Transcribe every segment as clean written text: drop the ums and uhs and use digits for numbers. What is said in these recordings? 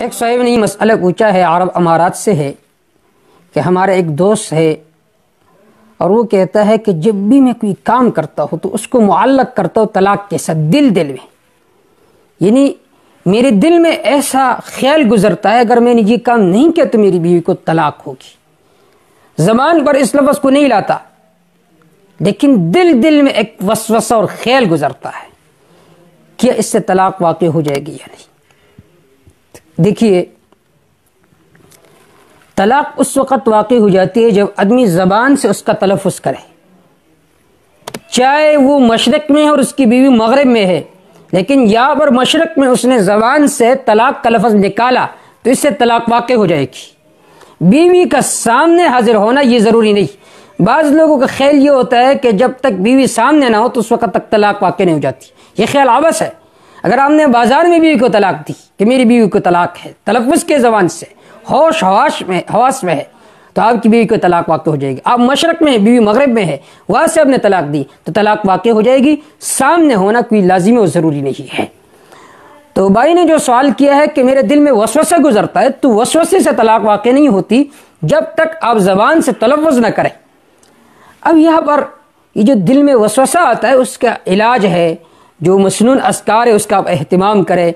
ایک صاحب نے یہ مسئلہ پوچھا ہے، عرب امارات سے ہے، کہ ہمارا ایک دوست ہے اور وہ کہتا ہے کہ جب بھی میں کوئی کام کرتا ہوں تو اس کو معلق کرتا ہوں طلاق کے ساتھ، دل میں، یعنی میرے دل میں ایسا خیال گزرتا ہے اگر میں نے یہ کام نہیں کیا تو میری بیوی کو طلاق ہوگی۔ زبان پر اس لفظ کو نہیں لاتا لیکن دل میں ایک وسوسہ اور خیال گزرتا ہے، کیا اس سے طلاق واقع ہو جائے گی یا نہیں؟ دیکھیے، طلاق اس وقت واقع ہو جاتی ہے جب آدمی زبان سے اس کا تلفظ کرے، چاہے وہ مشرق میں ہے اور اس کی بیوی مغرب میں ہے، لیکن یہاں پر مشرق میں اس نے زبان سے طلاق کا لفظ نکالا تو اس سے طلاق واقع ہو جائے گی۔ بیوی کا سامنے حاضر ہونا یہ ضروری نہیں، بعض لوگوں کا خیال یہ ہوتا ہے کہ جب تک بیوی سامنے نہ ہو تو اس وقت تک طلاق واقع نہیں ہو جاتی، یہ خیال عبث ہے۔ اگر آپ نے بازار میں بیوی کو طلاق دی کہ میری بیوی کو طلاق ہے، تلفظ کے زبان سے، ہوش حواس میں ہے، تو آپ کی بیوی کو طلاق واقع ہو جائے گی۔ آپ مشرق میں ہیں، بیوی مغرب میں ہے، وہاں سے آپ نے طلاق دی تو طلاق واقع ہو جائے گی، سامنے ہونا کوئی لازمی اور ضروری نہیں ہے۔ تو بھائی نے جو سوال کیا ہے کہ میرے دل میں وسوسہ گزرتا ہے، تو وسوسے سے طلاق واقع نہیں ہوتی جب تک آپ زبان سے تلفظ نہ کریں۔ اب یہاں پر یہ جو دل میں وسوسہ آتا ہے اس کا علاج ہے، جو مسنون اذکار ہے اس کا آپ اہتمام کریں۔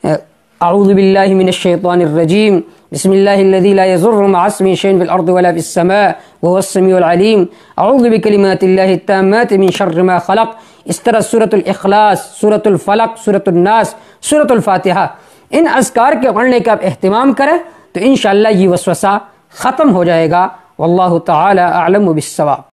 اعوذ باللہ من الشیطان الرجیم، بسم اللہ الذی لا یضر مع اسمہ شیء فی الارض ولا فی السماء وهو السمیع العلیم، اعوذ بکلمات اللہ التامات من شر ما خلق۔ اس طرح سورۃ الاخلاص، سورۃ الفلق، سورۃ الناس، سورۃ الفاتحہ، ان اذکار کے پڑھنے کا آپ اہتمام کریں تو انشاءاللہ یہ وسوسہ ختم ہو جائے گا۔ واللہ تعالی اعلم بالصواب۔